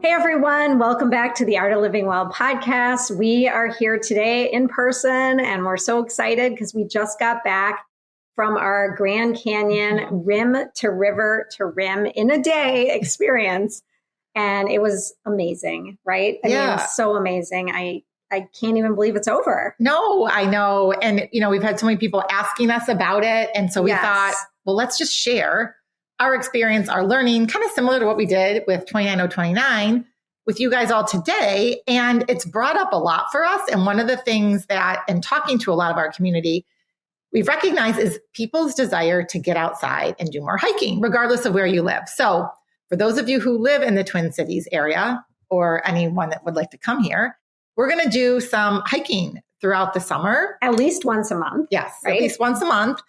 Hey everyone, welcome back to the Art of Living Well podcast. We are here today in person and we're so excited because we just got back from our Grand Canyon Rim2River2rim in a day experience. And it was amazing, right? I mean, it was so amazing. I can't even believe it's over. No, I know. And, we've had so many people asking us about it. And so we thought, well, let's just share our experience, our learning, kind of similar to what we did with 29029 with you guys all today. And it's brought up a lot for us. And one of the things that, in talking to a lot of our community, we've recognized is people's desire to get outside and do more hiking, regardless of where you live. So for those of you who live in the Twin Cities area, or anyone that would like to come here, we're going to do some hiking throughout the summer. At least once a month. Yes, right? At least once a month.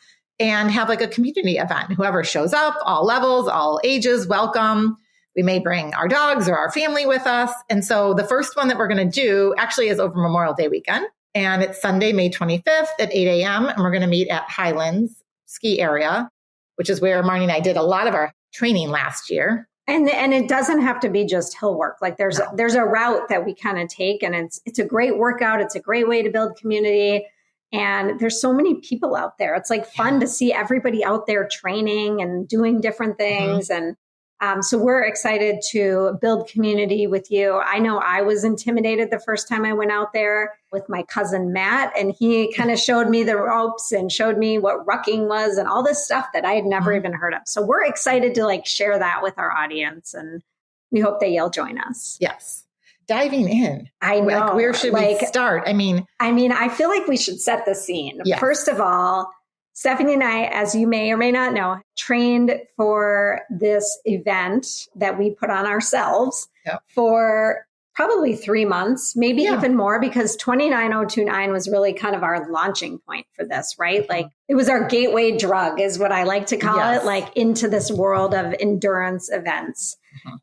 And have like a community event. Whoever shows up, all levels, all ages, welcome. We may bring our dogs or our family with us. And so the first one that we're going to do actually is over Memorial Day weekend. And it's Sunday, May 25th at 8 a.m. And we're going to meet at Highlands ski area, which is where Marnie and I did a lot of our training last year. And it doesn't have to be just hill work. Like there's a route that we kind of take, and it's a great workout. It's a great way to build community. And there's so many people out there. It's like fun to see everybody out there training and doing different things. And so we're excited to build community with you. I know I was intimidated the first time I went out there with my cousin Matt, and he kind of showed me the ropes and showed me what rucking was and all this stuff that I had never even heard of. So we're excited to share that with our audience, and we hope that you'll join us. Yes. Diving in. I know. Where should we start? I mean, I feel like we should set the scene. Yes. First of all, Stephanie and I, as you may or may not know, trained for this event that we put on ourselves for probably 3 months, maybe even more, because 29029 was really kind of our launching point for this, right? Like it was our gateway drug is what I like to call it, like into this world of endurance events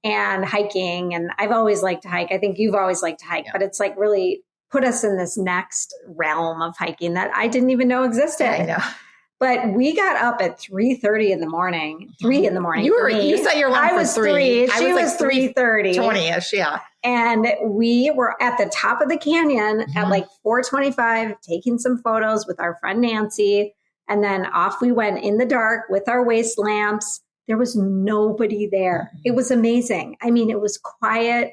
and hiking. And I've always liked to hike. I think you've always liked to hike, but it's like really put us in this next realm of hiking that I didn't even know existed. Yeah, I know. But we got up at 3:30 in the morning, 3 in the morning. You set your alarm for 3. She was 3:30. 20-ish, yeah. And we were at the top of the canyon at like 4:25, taking some photos with our friend Nancy. And then off we went in the dark with our waist lamps. There was nobody there. It was amazing. I mean, it was quiet.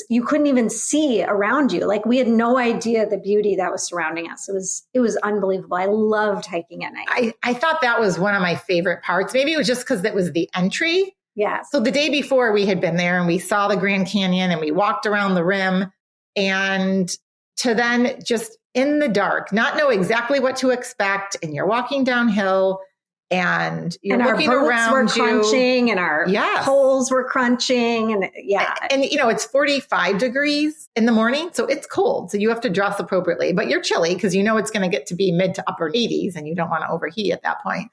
You couldn't even see around you. Like we had no idea the beauty that was surrounding us. It was unbelievable. I loved hiking at night. I thought that was one of my favorite parts. Maybe it was just because it was the entry. Yeah. So the day before we had been there and we saw the Grand Canyon and we walked around the rim, and to then just in the dark, not know exactly what to expect. And you're walking downhill and you're looking around were crunching and our poles were crunching. And And it's 45 degrees in the morning. So it's cold. So you have to dress appropriately, but you're chilly because it's going to get to be mid to upper 80s and you don't want to overheat at that point.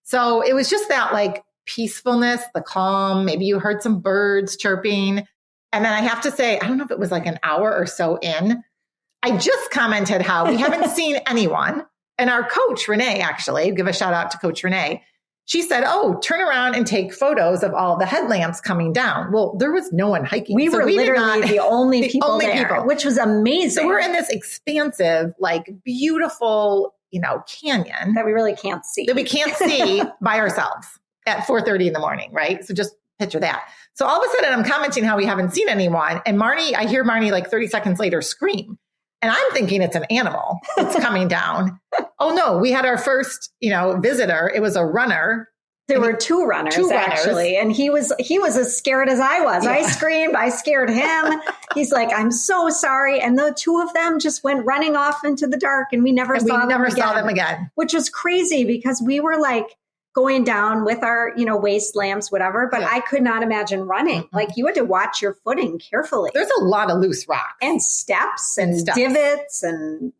So it was just that like peacefulness, the calm. Maybe you heard some birds chirping. And then I have to say, I don't know if it was like an hour or so in, I just commented how we haven't seen anyone. And our coach, Renee, actually, give a shout out to Coach Renee. She said, turn around and take photos of all the headlamps coming down. Well, there was no one hiking. We were literally the only people there, which was amazing. So we're in this expansive, like beautiful, canyon. That we really can't see. That we can't see by ourselves at 4:30 in the morning, right? So just picture that. So all of a sudden I'm commenting how we haven't seen anyone. And I hear Marnie like 30 seconds later scream. And I'm thinking it's an animal that's coming down. Oh no, we had our first, visitor. It was a runner. There were two runners actually. And he was as scared as I was. Yeah. I screamed, I scared him. He's like, I'm so sorry. And the two of them just went running off into the dark and we never saw them again. Which was crazy because we were like going down with our, waist lamps, whatever, but I could not imagine running. Mm-hmm. Like you had to watch your footing carefully. There's a lot of loose rocks. And steps and divots and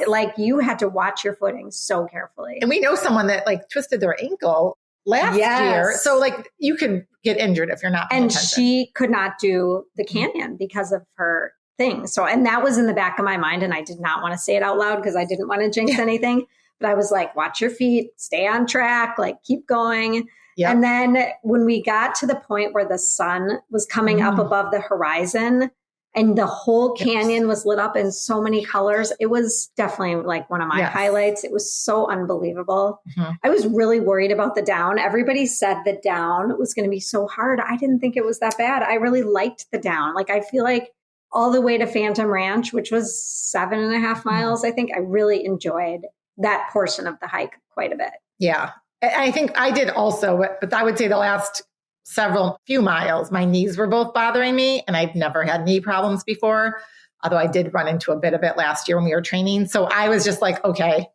like you had to watch your footing so carefully. And we know someone that like twisted their ankle last year. So like you can get injured if you're not paying attention. She could not do the canyon because of her thing. So, and that was in the back of my mind and I did not want to say it out loud because I didn't want to jinx anything. But I was like, watch your feet, stay on track, like keep going. Yep. And then when we got to the point where the sun was coming up above the horizon and the whole canyon was lit up in so many colors, it was definitely like one of my highlights. It was so unbelievable. I was really worried about the down. Everybody said the down was going to be so hard. I didn't think it was that bad. I really liked the down. Like, I feel like all the way to Phantom Ranch, which was 7.5 miles, I think I really enjoyed that portion of the hike quite a bit. Yeah. I think I did also, but I would say the last few miles, my knees were both bothering me, and I've never had knee problems before, although I did run into a bit of it last year when we were training. So I was just like, okay,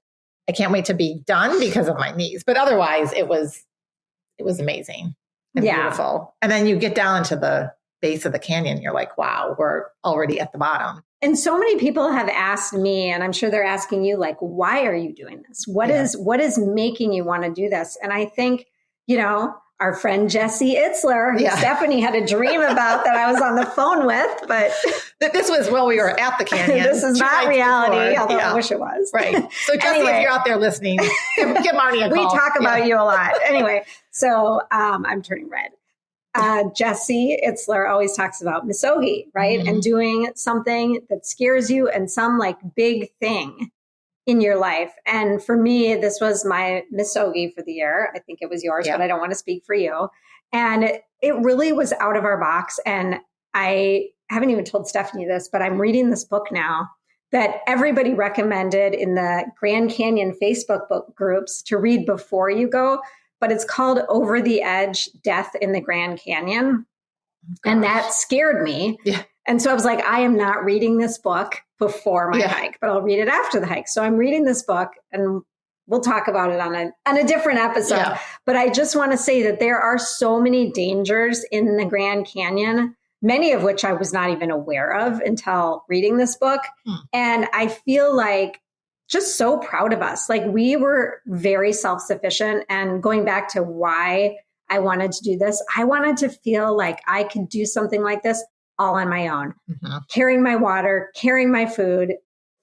I can't wait to be done because of my knees. But otherwise it was amazing and beautiful. And then you get down to the base of the canyon, you're like, wow, we're already at the bottom. And so many people have asked me, and I'm sure they're asking you, like, why are you doing this? What is making you want to do this? And I think, our friend Jessie Itzler, who Stephanie had a dream about that I was on the phone with, but this was while we were at the canyon. This is not reality, although I wish it was. Right. So Jessie, if you're out there listening, give Marnie a call. We talk about you a lot. Anyway, so I'm turning red. Jessie Itzler always talks about misogi, right? And doing something that scares you and some like big thing in your life. And for me, this was my misogi for the year. I think it was yours, but I don't want to speak for you. And it really was out of our box. And I haven't even told Stephanie this, but I'm reading this book now that everybody recommended in the Grand Canyon Facebook book groups to read before you go. But it's called Over the Edge, Death in the Grand Canyon. And that scared me. Yeah. And so I was like, I am not reading this book before my hike, but I'll read it after the hike. So I'm reading this book, and we'll talk about it on a different episode. Yeah. But I just want to say that there are so many dangers in the Grand Canyon, many of which I was not even aware of until reading this book. And I feel like just so proud of us. Like, we were very self-sufficient, and going back to why I wanted to do this, I wanted to feel like I could do something like this all on my own, carrying my water, carrying my food,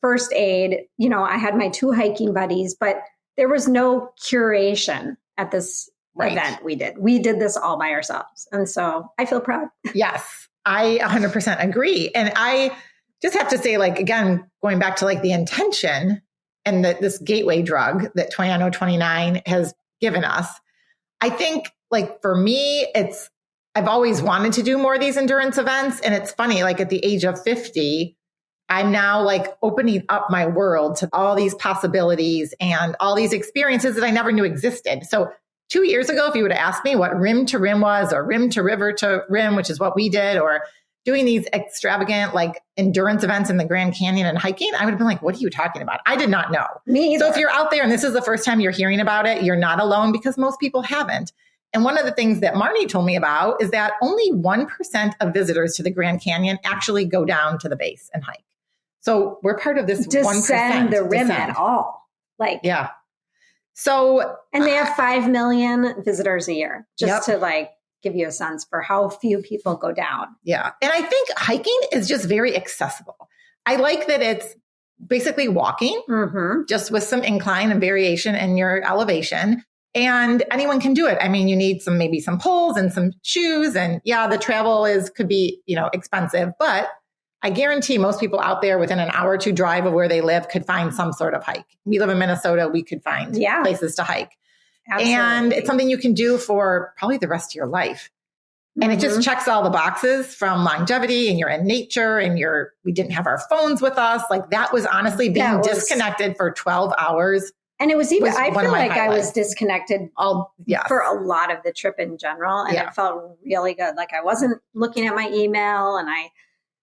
first aid. I had my 2 hiking buddies, but there was no curation at this event we did. We did this all by ourselves. And so I feel proud. Yes, I 100% agree. And I just have to say, like, again, going back to like the intention and this gateway drug that 29 has given us, I think, like, for me, I've always wanted to do more of these endurance events. And it's funny, like, at the age of 50, I'm now like opening up my world to all these possibilities and all these experiences that I never knew existed. So 2 years ago, if you would have asked me what Rim2Rim was, or Rim2River2rim, which is what we did, or doing these extravagant like endurance events in the Grand Canyon and hiking, I would have been like, what are you talking about? I did not know. Me either. So if you're out there and this is the first time you're hearing about it, you're not alone, because most people haven't. And one of the things that Marnie told me about is that only 1% of visitors to the Grand Canyon actually go down to the base and hike. So we're part of this descend 1%. The rim at all. Like, yeah. So, and they have 5 million visitors a year, just to like give you a sense for how few people go down. Yeah. And I think hiking is just very accessible. I like that it's basically walking, just with some incline and variation in your elevation. And anyone can do it. I mean, you need maybe some poles and some shoes, and the travel could be, expensive, but I guarantee most people out there within an hour or 2 drive of where they live could find some sort of hike. We live in Minnesota. We could find places to hike. Absolutely. And it's something you can do for probably the rest of your life. And it just checks all the boxes from longevity, and you're in nature, and we didn't have our phones with us. Like, that was honestly being disconnected for 12 hours. And it was even, I feel like I was disconnected for a lot of the trip in general. And it felt really good. Like, I wasn't looking at my email, and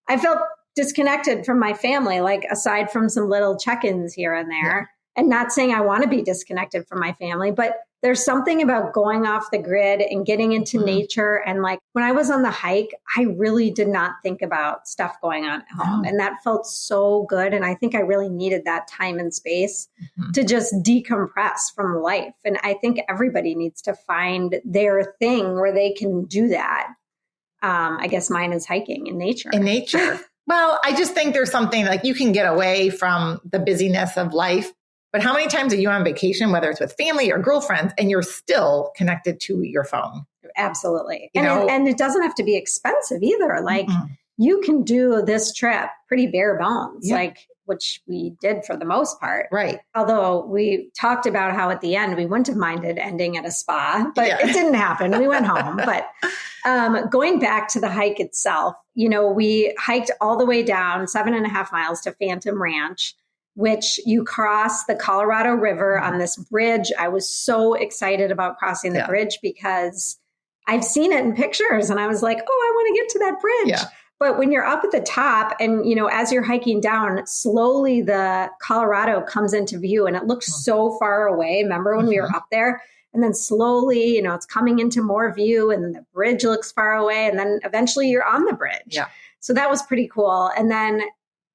I felt disconnected from my family, like, aside from some little check-ins here and there. Yeah. And not saying I want to be disconnected from my family, but there's something about going off the grid and getting into nature. And like, when I was on the hike, I really did not think about stuff going on at home. And that felt so good. And I think I really needed that time and space to just decompress from life. And I think everybody needs to find their thing where they can do that. I guess mine is hiking in nature. In nature. Well, I just think there's something like you can get away from the busyness of life, But how many times are you on vacation, whether it's with family or girlfriends, and you're still connected to your phone? Absolutely. And it doesn't have to be expensive either. Like you can do this trip pretty bare bones, like which we did for the most part. Right. Although we talked about how at the end we wouldn't have minded ending at a spa, but it didn't happen. We went home. But going back to the hike itself, we hiked all the way down 7.5 miles to Phantom Ranch, which you cross the Colorado River on this bridge. I was so excited about crossing the bridge because I've seen it in pictures and I was like, oh, I want to get to that bridge. Yeah. But when you're up at the top and, as you're hiking down, slowly the Colorado comes into view and it looks so far away. Remember when we were up there? And then slowly, it's coming into more view and then the bridge looks far away. And then eventually you're on the bridge. Yeah. So that was pretty cool. And then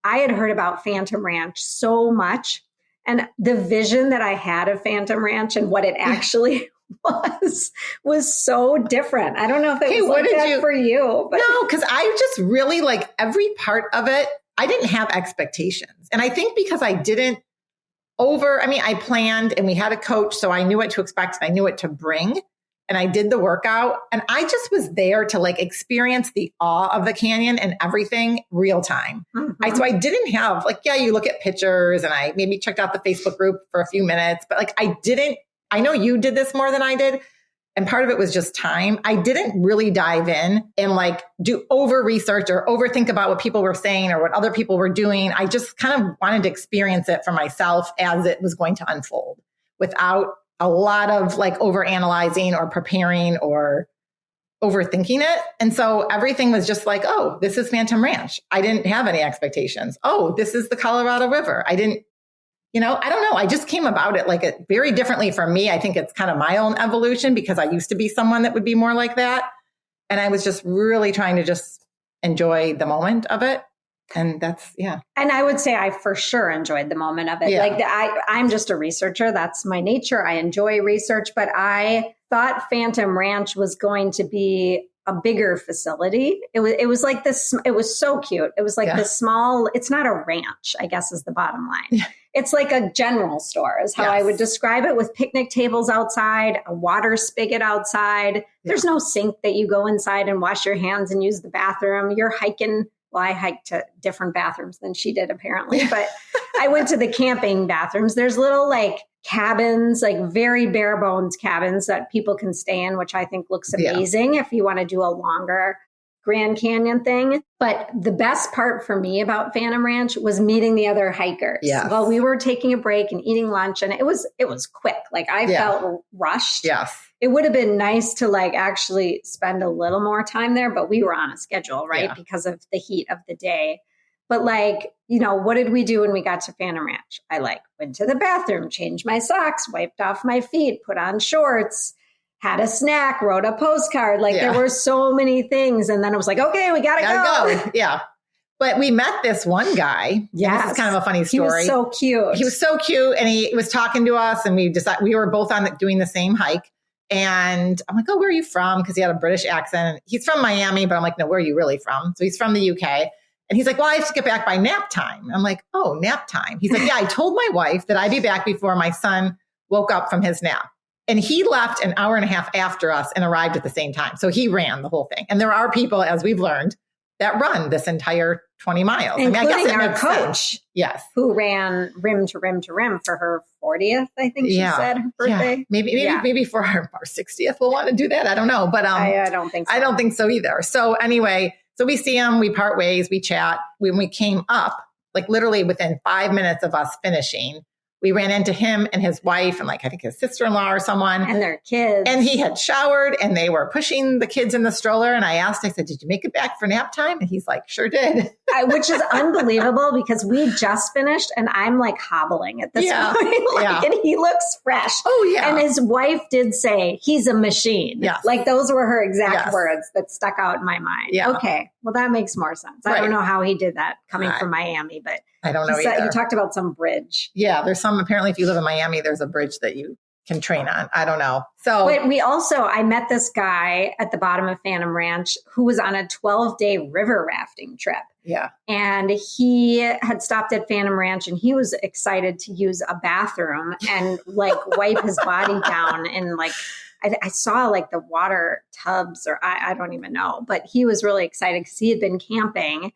I had heard about Phantom Ranch so much. And the vision that I had of Phantom Ranch and what it actually was so different. I don't know if it was like that for you. But. No, because I just really like every part of it. I didn't have expectations. And I think because I didn't I planned and we had a coach, so I knew what to expect and I knew what to bring. And I did the workout and I just was there to like experience the awe of the canyon and everything real time. Mm-hmm. So I didn't have you look at pictures and I maybe checked out the Facebook group for a few minutes, but I know you did this more than I did. And part of it was just time. I didn't really dive in and do over research or overthink about what people were saying or what other people were doing. I just kind of wanted to experience it for myself as it was going to unfold without a lot of over analyzing or preparing or overthinking it. And so everything was just oh, this is Phantom Ranch. I didn't have any expectations. Oh, this is the Colorado River. I didn't, I don't know. I just came about it very differently for me. I think it's kind of my own evolution because I used to be someone that would be more like that. And I was just really trying to just enjoy the moment of it. And that's, And I would say I for sure enjoyed the moment of it. Yeah. I'm just a researcher. That's my nature. I enjoy research, but I thought Phantom Ranch was going to be a bigger facility. It was like this. It was so cute. It was this small, it's not a ranch, I guess is the bottom line. Yeah. It's like a general store is how I would describe it, with picnic tables outside, a water spigot outside. Yeah. There's no sink that you go inside and wash your hands and use the bathroom. You're hiking. Well, I hiked to different bathrooms than she did, apparently, but I went to the camping bathrooms. There's little cabins, very bare bones cabins that people can stay in, which I think looks amazing if you want to do a longer Grand Canyon thing. But the best part for me about Phantom Ranch was meeting the other hikers. Yes. While we were taking a break and eating lunch, and it was quick. I felt rushed. Yes. It would have been nice to actually spend a little more time there, but we were on a schedule, right? Yeah. Because of the heat of the day. But what did we do when we got to Phantom Ranch? I went to the bathroom, changed my socks, wiped off my feet, put on shorts, had a snack, wrote a postcard. There were so many things. And then it was okay, we gotta go. Yeah. But we met this one guy. Yeah. This is kind of a funny story. He was so cute. He was so cute. And he was talking to us and we were both doing the same hike. And I'm oh, where are you from? Because he had a British accent. And he's from Miami, but I'm no, where are you really from? So he's from the UK. And he's well, I have to get back by nap time. I'm oh, nap time. He's yeah, I told my wife that I'd be back before my son woke up from his nap. And he left an hour and a half after us and arrived at the same time. So he ran the whole thing. And there are people, as we've learned, that run this entire 20 miles. Including I guess our coach. Sense. Yes. Who ran Rim2River2rim for her 40th, I think she said, her birthday. Yeah. Maybe for our 60th we'll want to do that. I don't know. But I don't think so. I don't think so either. So anyway, so we see him, we part ways, we chat. When we came up, literally within 5 minutes of us finishing, we ran into him and his wife and I think his sister-in-law or someone. And their kids. And he had showered and they were pushing the kids in the stroller. And I said, did you make it back for nap time? And he's sure did. Which is unbelievable because we just finished and I'm hobbling at this point. And he looks fresh. Oh, yeah. And his wife did say, he's a machine. Yes. Those were her exact words that stuck out in my mind. Yeah. Okay. Well, that makes more sense. Right. I don't know how he did that coming from Miami, but I don't know either. You talked about some bridge. Yeah, there's some, apparently if you live in Miami, there's a bridge that you can train on. I don't know. So, but I met this guy at the bottom of Phantom Ranch who was on a 12-day river rafting trip. Yeah. And he had stopped at Phantom Ranch and he was excited to use a bathroom and like wipe his body down in like, I saw like the water tubs or I don't even know, but he was really excited because he had been camping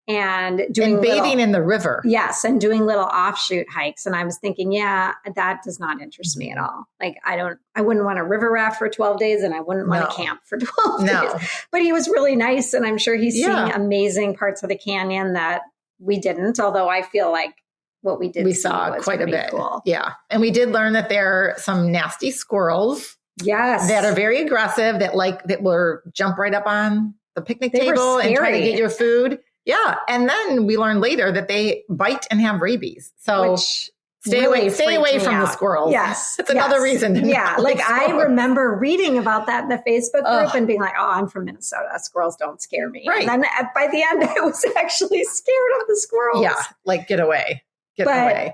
and bathing in the river. Yes. And doing little offshoot hikes. And I was thinking, yeah, that does not interest me at all. Like, I wouldn't want to river raft for 12 days and I wouldn't want to camp for 12 days. But he was really nice. And I'm sure he's seeing amazing parts of the canyon that we didn't, although I feel like what we saw quite a bit. Cool. Yeah. And we did learn that there are some nasty squirrels. Yes. That are very aggressive that will jump right up on the picnic table and try to get your food. Yeah. And then we learned later that they bite and have rabies. So stay away from the squirrels. Yes. It's another reason. Like I remember reading about that in the Facebook group and being like, oh, I'm from Minnesota. Squirrels don't scare me. Right. And then by the end, I was actually scared of the squirrels. Yeah. Like get away. Get away.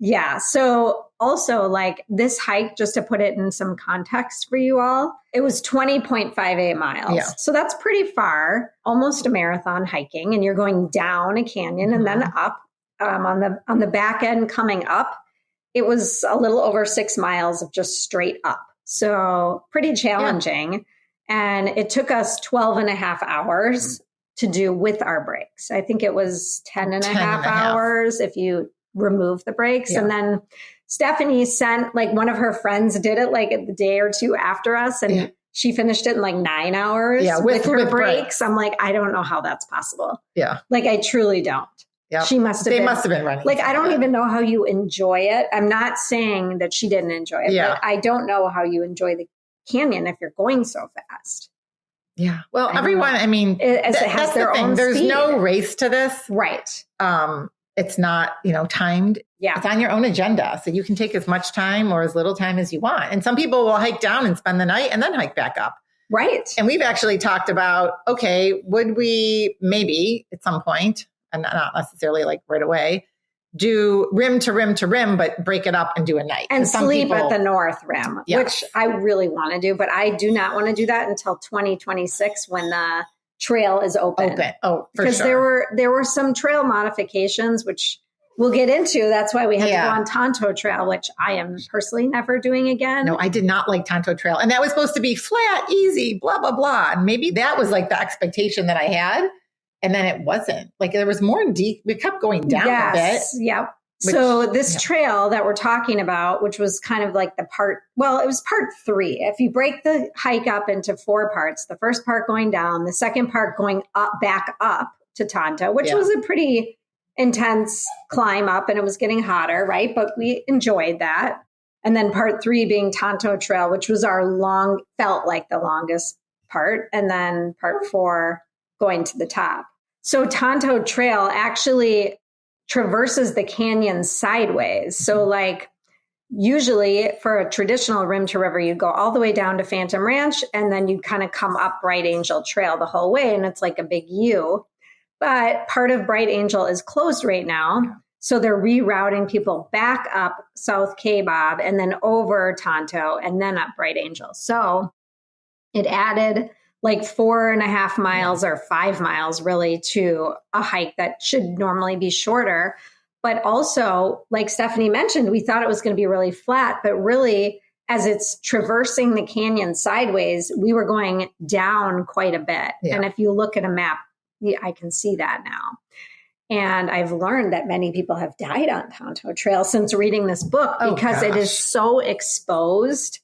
Yeah. So also like this hike, just to put it in some context for you all, it was 20.58 miles. Yeah. So that's pretty far, almost a marathon hiking. And you're going down a canyon and then up on the back end coming up. It was a little over 6 miles of just straight up. So pretty challenging. Yeah. And it took us 12 and a half hours to do with our breaks. I think it was 10 and a half hours if you remove the breaks. Yeah. And then Stephanie sent like one of her friends did it like a day or two after us. And she finished it in like 9 hours with her breaks. I'm like, I don't know how that's possible. Yeah. Like I truly don't. Yeah. They must have been running. Like, I don't even know how you enjoy it. I'm not saying that she didn't enjoy it, but I don't know how you enjoy the canyon if you're going so fast. Yeah. Well, everyone, I mean, it has their own There's speed. no race to this. Right. It's not, timed. Yeah. It's on your own agenda. So you can take as much time or as little time as you want. And some people will hike down and spend the night and then hike back up. Right. And we've actually talked about, okay, would we maybe at some point, and not necessarily like right away, do rim to rim to rim, but break it up and do a night. And sleep at the North Rim, which I really want to do, but I do not want to do that until 2026 when the trail is open. Oh, for because sure. there were some trail modifications, which we'll get into. That's why we had to go on Tonto Trail, which I am personally never doing again. No, I did not like Tonto Trail. And that was supposed to be flat, easy, blah, blah, blah. And maybe that was like the expectation that I had. And then it wasn't. Like there was more deep. We kept going down a bit. Yep. So this trail that we're talking about, which was kind of like it was part 3. If you break the hike up into 4 parts, the first part going down, the second part going back up to Tonto, which was a pretty intense climb up and it was getting hotter, right? But we enjoyed that. And then part 3 being Tonto Trail, which was felt like the longest part. And then part 4 going to the top. So Tonto Trail actually traverses the canyon sideways. So like usually for a traditional rim to river, you go all the way down to Phantom Ranch and then you kind of come up Bright Angel Trail the whole way. And it's like a big U. But part of Bright Angel is closed right now. So they're rerouting people back up South Kabob and then over Tonto and then up Bright Angel. So it added like 4.5 miles or 5 miles really to a hike that should normally be shorter. But also, like Stephanie mentioned, we thought it was going to be really flat, but really as it's traversing the canyon sideways, we were going down quite a bit. Yeah. And if you look at a map, I can see that now. And I've learned that many people have died on Tonto Trail since reading this book because it is so exposed.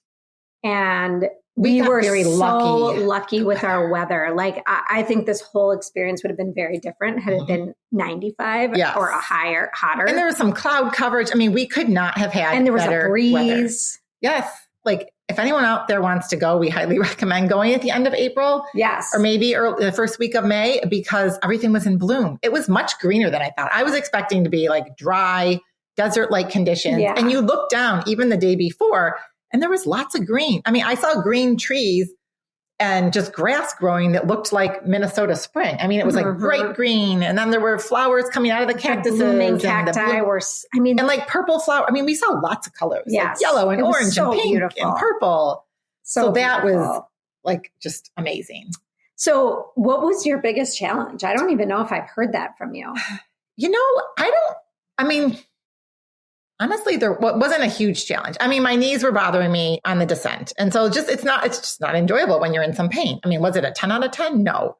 And we were very lucky with our weather. Like I think this whole experience would have been very different had it been 95 or hotter. And there was some cloud coverage. I mean, we could not have had and there was better a breeze. Weather. Yes. Like if anyone out there wants to go, we highly recommend going at the end of April. Yes. Or maybe the first week of May because everything was in bloom. It was much greener than I thought. I was expecting to be like dry, desert-like conditions. Yeah. And you look down even the day before and there was lots of green. I mean, I saw green trees and just grass growing that looked like Minnesota spring. I mean, it was like bright green, and then there were flowers coming out of the cactuses. Blooming cacti and like purple flower. I mean, we saw lots of colors, like yellow and orange and pink and purple. So that was like just amazing. So what was your biggest challenge? I don't even know if I've heard that from you. Honestly, there wasn't a huge challenge. I mean, my knees were bothering me on the descent. And so it's just not enjoyable when you're in some pain. I mean, was it a 10 out of 10? No.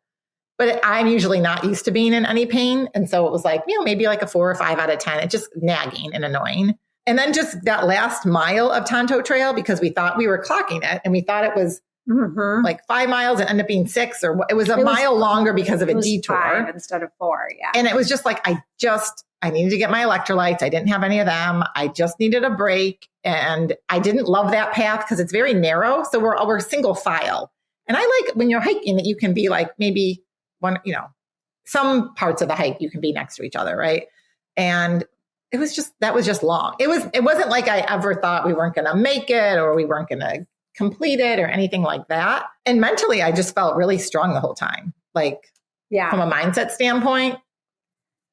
But I'm usually not used to being in any pain. And so it was like, maybe like a 4 or 5 out of 10. It's just nagging and annoying. And then just that last mile of Tonto Trail, because we thought we were clocking it and we thought it was like 5 miles and ended up being 6, or it was a mile longer because of a detour. 5 instead of 4. Yeah. And it was just like, I needed to get my electrolytes. I didn't have any of them. I just needed a break. And I didn't love that path because it's very narrow. So we're single file. And I like when you're hiking that you can be like maybe one, some parts of the hike you can be next to each other. Right. And that was just long. It wasn't like I ever thought we weren't going to make it or we weren't going to complete it or anything like that. And mentally, I just felt really strong the whole time. Like from a mindset standpoint.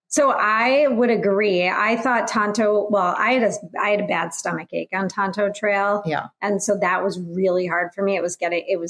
So I would agree. I thought Tonto, I had a bad stomach ache on Tonto Trail. Yeah. And so that was really hard for me. It was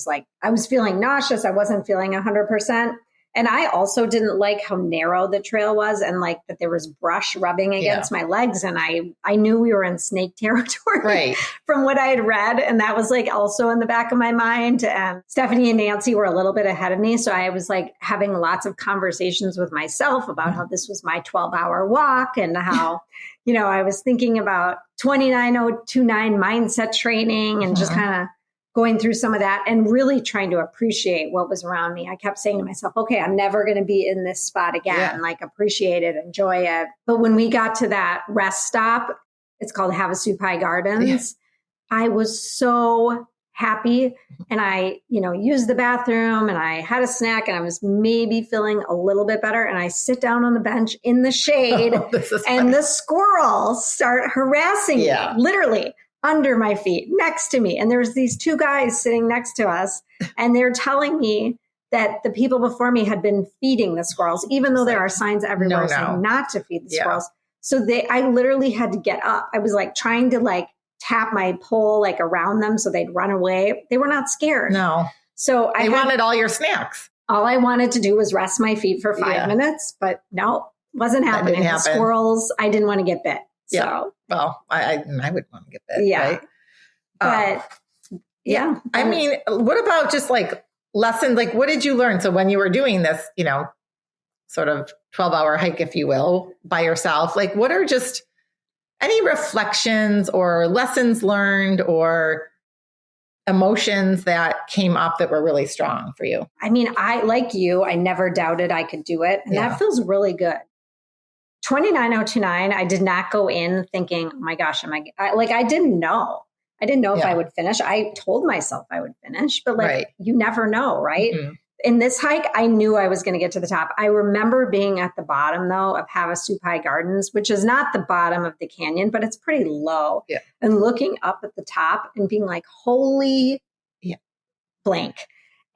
like, I was feeling nauseous. I wasn't feeling 100%. And I also didn't like how narrow the trail was and like that there was brush rubbing against my legs. And I knew we were in snake territory from what I had read. And that was like also in the back of my mind. And Stephanie and Nancy were a little bit ahead of me. So I was like having lots of conversations with myself about how this was my 12-hour walk and how, I was thinking about 29029 mindset training and just kind of going through some of that and really trying to appreciate what was around me. I kept saying to myself, okay, I'm never going to be in this spot again. Like appreciate it, enjoy it. But when we got to that rest stop, it's called Havasupai Gardens. I was so happy and I, used the bathroom and I had a snack and I was maybe feeling a little bit better. And I sit down on the bench in the shade and the squirrels start harassing me, literally under my feet, next to me. And there was these 2 guys sitting next to us and they're telling me that the people before me had been feeding the squirrels, even though there are signs everywhere saying not to feed the squirrels. So I literally had to get up. I was like trying to tap my pole around them so they'd run away. They were not scared. No. So they wanted all your snacks. All I wanted to do was rest my feet for 5 minutes, but no, wasn't happening. The squirrels, I didn't want to get bit. So, well, I would want to get bit. Yeah. Right? But I mean, what about just lessons? What did you learn? So when you were doing this, sort of 12-hour hike, if you will, by yourself, what are just any reflections or lessons learned or emotions that came up that were really strong for you? I mean, like you, I never doubted I could do it. And that feels really good. 29029, I did not go in thinking, oh my gosh, I didn't know. I didn't know if I would finish. I told myself I would finish, but you never know, right? Mm-hmm. In this hike, I knew I was going to get to the top. I remember being at the bottom, though, of Havasupai Gardens, which is not the bottom of the canyon, but it's pretty low. Yeah. And looking up at the top and being like, holy blank.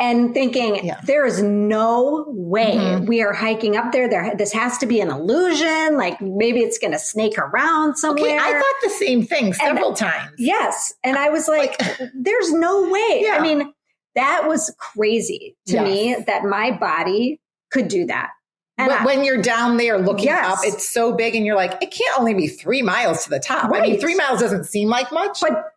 And thinking, there is no way we are hiking up there. This has to be an illusion. Maybe it's going to snake around somewhere. Okay, I thought the same thing several times. Yes. And I was like, there's no way. Yeah. I mean, that was crazy to me that my body could do that. And when you're down there looking up, it's so big and you're like, it can't only be 3 miles to the top. Right. I mean, 3 miles doesn't seem like much. But,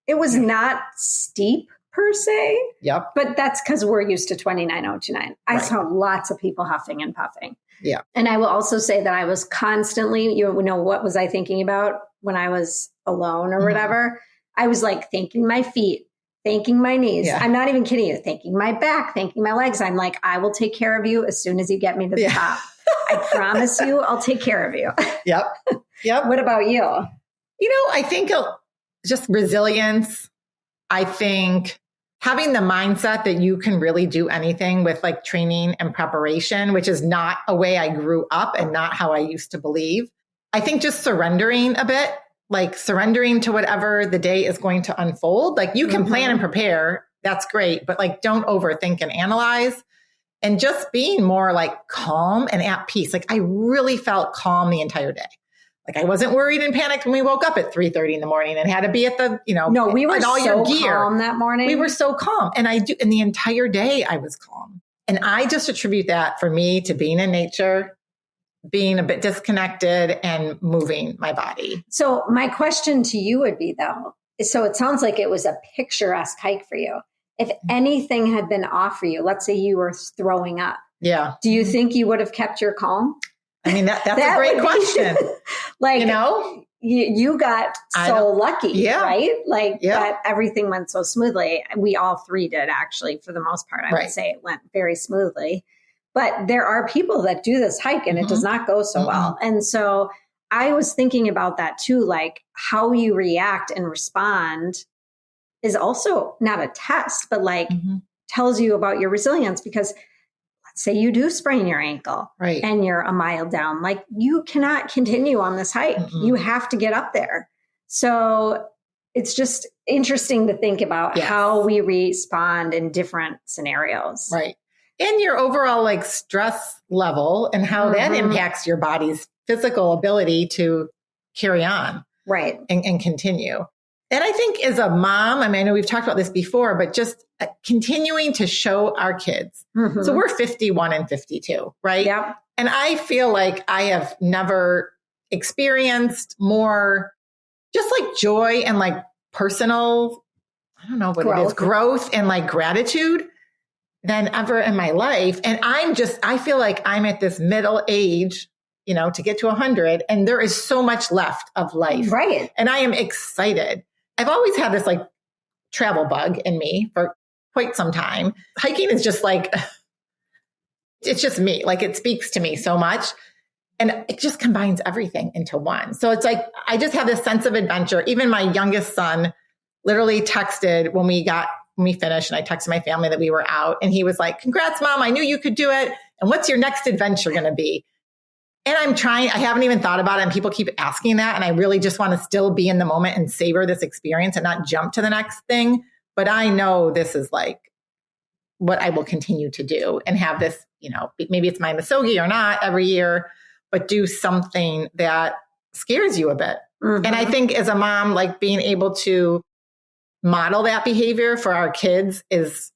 it was not steep per se. Yep. But that's because we're used to 29029. I saw lots of people huffing and puffing. Yeah. And I will also say that I was constantly, what was I thinking about when I was alone or whatever? I was thanking my feet, thanking my knees. Yeah. I'm not even kidding you. Thanking my back, thanking my legs. I'm like, I will take care of you as soon as you get me to the top. I promise you, I'll take care of you. Yep. What about you? I think just resilience. I think having the mindset that you can really do anything with training and preparation, which is not a way I grew up and not how I used to believe. I think just surrendering a bit, surrendering to whatever the day is going to unfold. You can plan and prepare that's great. But like, don't overthink and analyze, and just being more like calm and at peace. Like I really felt calm the entire day. Like I wasn't worried and panicked when we woke up at 3:30 in the morning and had to be at the, no, we were all so your gear. Calm that morning. We were so calm. And the entire day I was calm. And I just attribute that for me to being in nature, being a bit disconnected and moving my body. So my question to you would be though, so it sounds like it was a picturesque hike for you. If anything had been off for you, let's say you were throwing up. Yeah. Do you think you would have kept your calm? I mean, that's a great question. Like, you got so lucky, right? Like that everything went so smoothly. We all three did actually, for the most part. I would say it went very smoothly. But there are people that do this hike and it does not go so well. And so I was thinking about that too, like how you react and respond is also not a test, but like tells you about your resilience. Because let's say you do sprain your ankle and you're a mile down, like you cannot continue on this hike. You have to get up there. So it's just interesting to think about how we respond in different scenarios. Right. And your overall like stress level and how that impacts your body's physical ability to carry on. Right. And continue. And I think as a mom, I mean, I know we've talked about this before, but just continuing to show our kids. So we're 51 and 52, right? Yep. And I feel like I have never experienced more just like joy and like personal, I don't know what it is, growth and like gratitude than ever in my life. And I feel like I'm at this middle age, to get to 100, and there is so much left of life. Right. And I am excited. I've always had this like travel bug in me for quite some time. Hiking is just like, it's just me. Like it speaks to me so much, and it just combines everything into one. So it's like, I just have this sense of adventure. Even my youngest son literally texted when we finished, and I texted my family that we were out, and he was like, "Congrats, Mom. I knew you could do it. And what's your next adventure going to be?" And I haven't even thought about it. And people keep asking that. And I really just want to still be in the moment and savor this experience and not jump to the next thing. But I know this is like what I will continue to do and have this, maybe it's my Misogi or not every year, but do something that scares you a bit. And I think as a mom, like being able to model that behavior for our kids is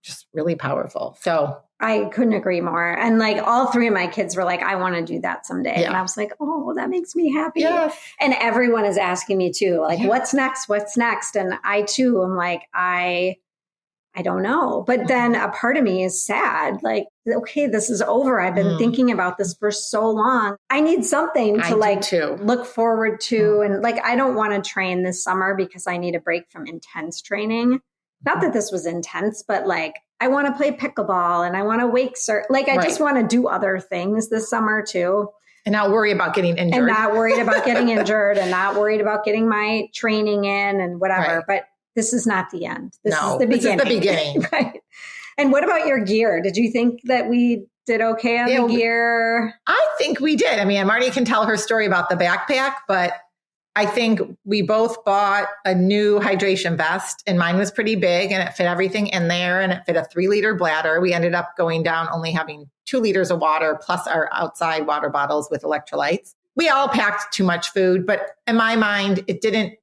just really powerful. So I couldn't agree more. And like all three of my kids were like, I want to do that someday. Yeah. And I was like, oh, that makes me happy. Yes. And everyone is asking me too, like, what's next? What's next? And I too am like, I don't know. But then a part of me is sad. Like, okay, this is over. I've been thinking about this for so long. I need something to look forward to. And like, I don't want to train this summer because I need a break from intense training. Not that this was intense, but like, I want to play pickleball and I want to wake surf. Like, I just want to do other things this summer too. And not worry about getting injured. And not worried about getting injured and not worried about getting my training in and whatever. Right. But this is not the end. This is the beginning. This is the beginning. Right. And what about your gear? Did you think that we did okay on the gear? I think we did. I mean, Marnie can tell her story about the backpack, but I think we both bought a new hydration vest, and mine was pretty big and it fit everything in there, and it fit a 3-liter bladder. We ended up going down only having 2 liters of water plus our outside water bottles with electrolytes. We all packed too much food, but in my mind, it didn't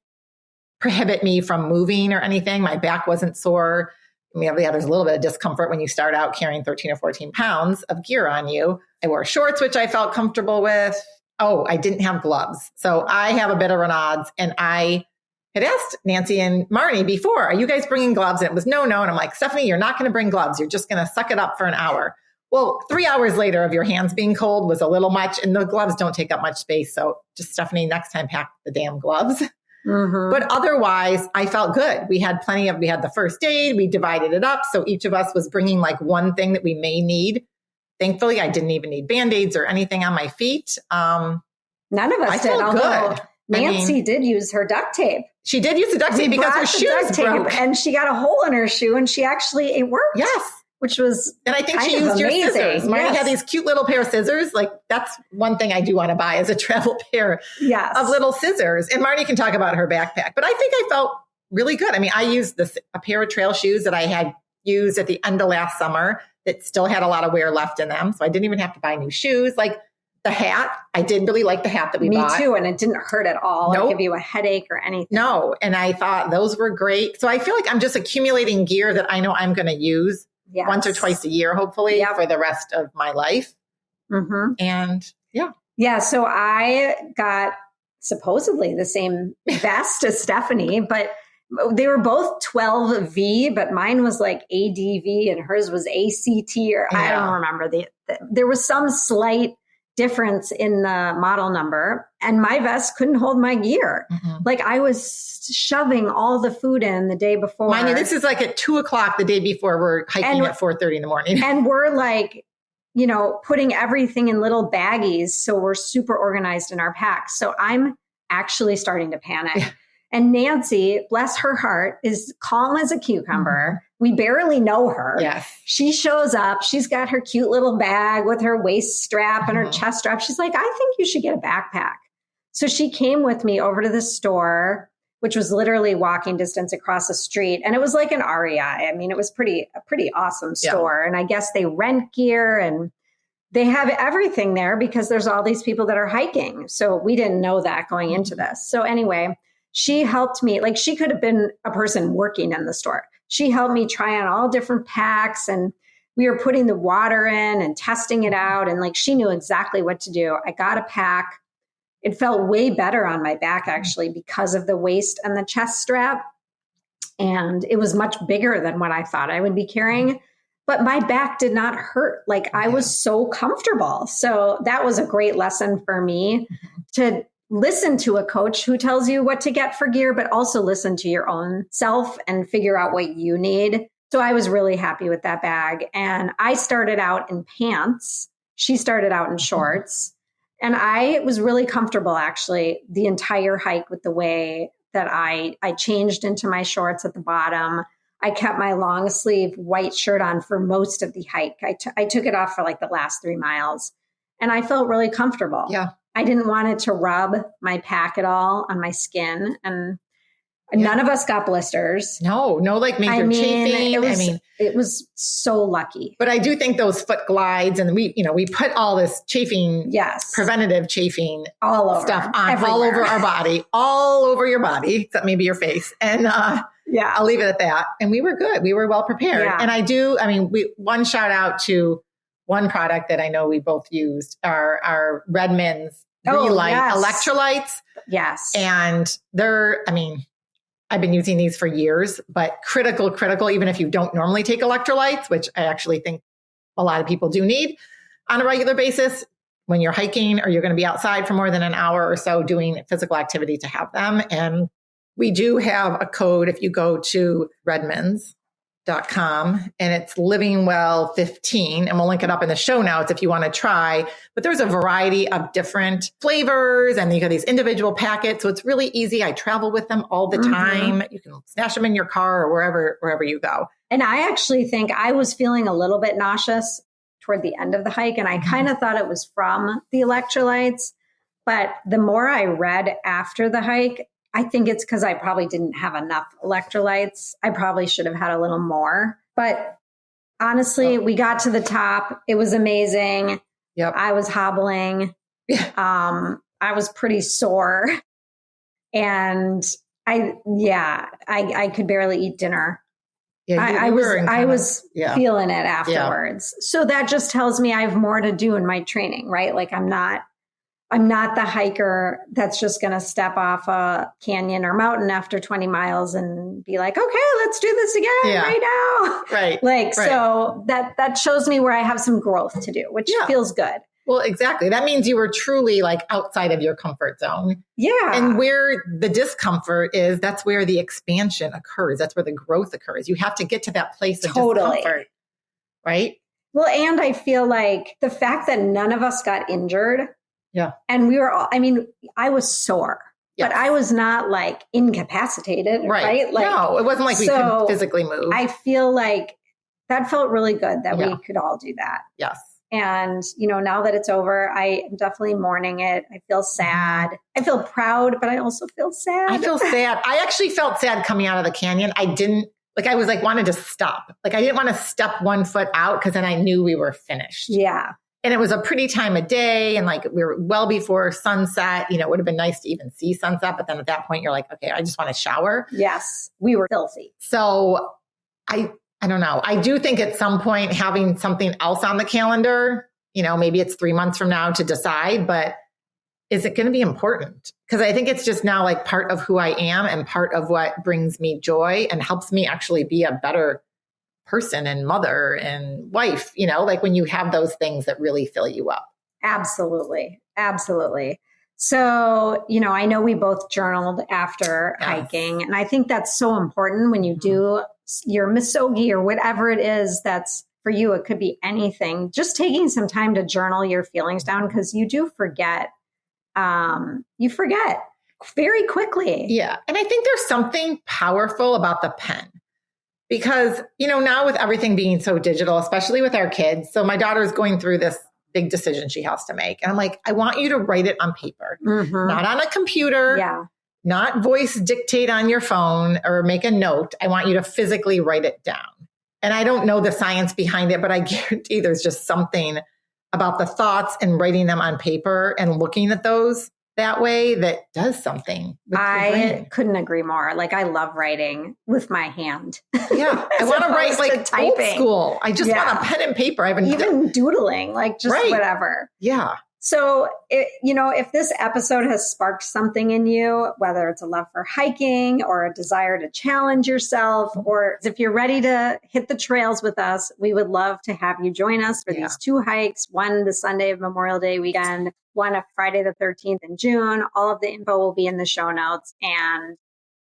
prohibit me from moving or anything. My back wasn't sore. I mean, yeah, there's a little bit of discomfort when you start out carrying 13 or 14 pounds of gear on you. I wore shorts, which I felt comfortable with. Oh, I didn't have gloves. So I have a bit of Renaud's, and I had asked Nancy and Marnie before, are you guys bringing gloves? And it was no. And I'm like, Stephanie, you're not going to bring gloves. You're just going to suck it up for an hour. Well, 3 hours later of your hands being cold was a little much, and the gloves don't take up much space. So just Stephanie, next time pack the damn gloves. But otherwise, I felt good. We had the first aid, we divided it up. So each of us was bringing like one thing that we may need. Thankfully, I didn't even need Band-Aids or anything on my feet. None of us did. Although Nancy did use her duct tape. She did use the duct tape because her shoes broke. And she got a hole in her shoe, and it worked. Yes. Which was And I think she used your scissors. Marnie had these cute little pair of scissors. Like, that's one thing I do want to buy is a travel pair of little scissors. And Marnie can talk about her backpack. But I think I felt really good. I mean, I used a pair of trail shoes that I had used at the end of last summer that still had a lot of wear left in them. So I didn't even have to buy new shoes. Like the hat, I did really like the hat that we bought. Me too. And it didn't hurt at all. Nope. Or give you a headache or anything. No. And I thought those were great. So I feel like I'm just accumulating gear that I know I'm going to use once or twice a year, hopefully, for the rest of my life. Mm-hmm. And yeah. Yeah. So I got supposedly the same vest as Stephanie, but they were both 12V, but mine was like ADV and hers was ACT, or I don't remember. There was some slight difference in the model number, and my vest couldn't hold my gear. Mm-hmm. Like I was shoving all the food in the day before. Mind you, this is like at 2:00 the day before we're hiking at 4:30 in the morning. And we're like, putting everything in little baggies. So we're super organized in our packs. So I'm actually starting to panic. Yeah. And Nancy, bless her heart, is calm as a cucumber. Mm-hmm. We barely know her. Yes. She shows up. She's got her cute little bag with her waist strap and her chest strap. She's like, I think you should get a backpack. So she came with me over to the store, which was literally walking distance across the street. And it was like an REI. I mean, it was a pretty awesome store. Yeah. And I guess they rent gear and they have everything there because there's all these people that are hiking. So we didn't know that going into this. So anyway, she helped me. Like she could have been a person working in the store. She helped me try on all different packs, and we were putting the water in and testing it out. And like, she knew exactly what to do. I got a pack. It felt way better on my back actually because of the waist and the chest strap. And it was much bigger than what I thought I would be carrying, but my back did not hurt. Like I was so comfortable. So that was a great lesson for me to listen to a coach who tells you what to get for gear, but also listen to your own self and figure out what you need. So I was really happy with that bag. And I started out in pants. She started out in shorts. And I was really comfortable actually the entire hike with the way that I changed into my shorts at the bottom. I kept my long sleeve white shirt on for most of the hike. I took it off for like the last 3 miles and I felt really comfortable. Yeah. I didn't want it to rub my pack at all on my skin. And none of us got blisters. No, like major chafing. It was so lucky. But I do think those foot glides, and we put all this chafing, preventative chafing all over stuff on everywhere. All over our body, all over your body, except maybe your face. And I'll leave it at that. And we were good. We were well prepared. Yeah. And one shout out to one product that I know we both used, our Redmond's Relight electrolytes. Yes. And I've been using these for years, but critical, even if you don't normally take electrolytes, which I actually think a lot of people do need on a regular basis when you're hiking or you're going to be outside for more than an hour or so doing physical activity to have them. And we do have a code if you go to redmonds.com and it's livingwell15, and we'll link it up in the show notes if you want to try. But there's a variety of different flavors and you got these individual packets. So it's really easy. I travel with them all the time. You can snatch them in your car or wherever you go. And I actually think I was feeling a little bit nauseous toward the end of the hike. And I kind of thought it was from the electrolytes. But the more I read after the hike, I think it's because I probably didn't have enough electrolytes. I probably should have had a little more. But honestly, we got to the top. It was amazing. Yep. I was hobbling. I was pretty sore. And I could barely eat dinner. Yeah, I was feeling it afterwards. Yeah. So that just tells me I have more to do in my training, right? Like I'm not the hiker that's just going to step off a canyon or mountain after 20 miles and be like, okay, let's do this again right now. Right. So that shows me where I have some growth to do, which feels good. Well, exactly. That means you were truly like outside of your comfort zone. Yeah. And where the discomfort is, that's where the expansion occurs. That's where the growth occurs. You have to get to that place of discomfort. Right. Well, and I feel like the fact that none of us got injured. Yeah. And we were all, I was sore, but I was not like incapacitated. Right. Like, no, it wasn't like we couldn't physically move. I feel like that felt really good that we could all do that. Yes. And, now that it's over, I am definitely mourning it. I feel sad. I feel proud, but I also feel sad. I feel sad. I actually felt sad coming out of the canyon. I didn't, I was wanted to stop. I didn't want to step one foot out because then I knew we were finished. Yeah. And it was a pretty time of day. And we were well before sunset. It would have been nice to even see sunset. But then at that point, you're like, okay, I just want to shower. Yes. We were filthy. So I don't know. I do think at some point having something else on the calendar, maybe it's 3 months from now to decide, but is it going to be important? Because I think it's just now part of who I am and part of what brings me joy and helps me actually be a better person and mother and wife, when you have those things that really fill you up. Absolutely. Absolutely. So, I know we both journaled after hiking, and I think that's so important when you do your misogi or whatever it is that's for you. It could be anything, just taking some time to journal your feelings down, because you do forget. You forget very quickly. Yeah. And I think there's something powerful about the pen. Because, now with everything being so digital, especially with our kids, so my daughter's going through this big decision she has to make. And I'm like, I want you to write it on paper, not on a computer, not voice dictate on your phone or make a note. I want you to physically write it down. And I don't know the science behind it, but I guarantee there's just something about the thoughts and writing them on paper and looking at those that way that does something. I couldn't agree more. I love writing with my hand. Yeah. I want to write typing. Old school. I just want a pen and paper. I haven't even doodling, whatever. Yeah. So, if this episode has sparked something in you, whether it's a love for hiking or a desire to challenge yourself, or if you're ready to hit the trails with us, we would love to have you join us for these 2 hikes, one the Sunday of Memorial Day weekend, one of Friday the 13th in June. All of the info will be in the show notes, and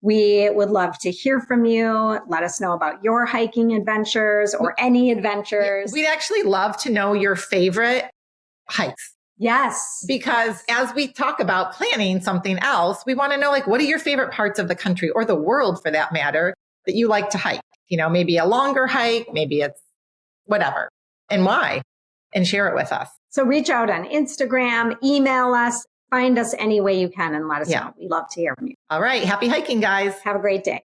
we would love to hear from you. Let us know about your hiking adventures or any adventures. We'd actually love to know your favorite hikes. Yes. Because as we talk about planning something else, we want to know, what are your favorite parts of the country or the world for that matter that you like to hike? Maybe a longer hike, maybe it's whatever, and why, and share it with us. So reach out on Instagram, email us, find us any way you can and let us know. We love to hear from you. All right. Happy hiking, guys. Have a great day.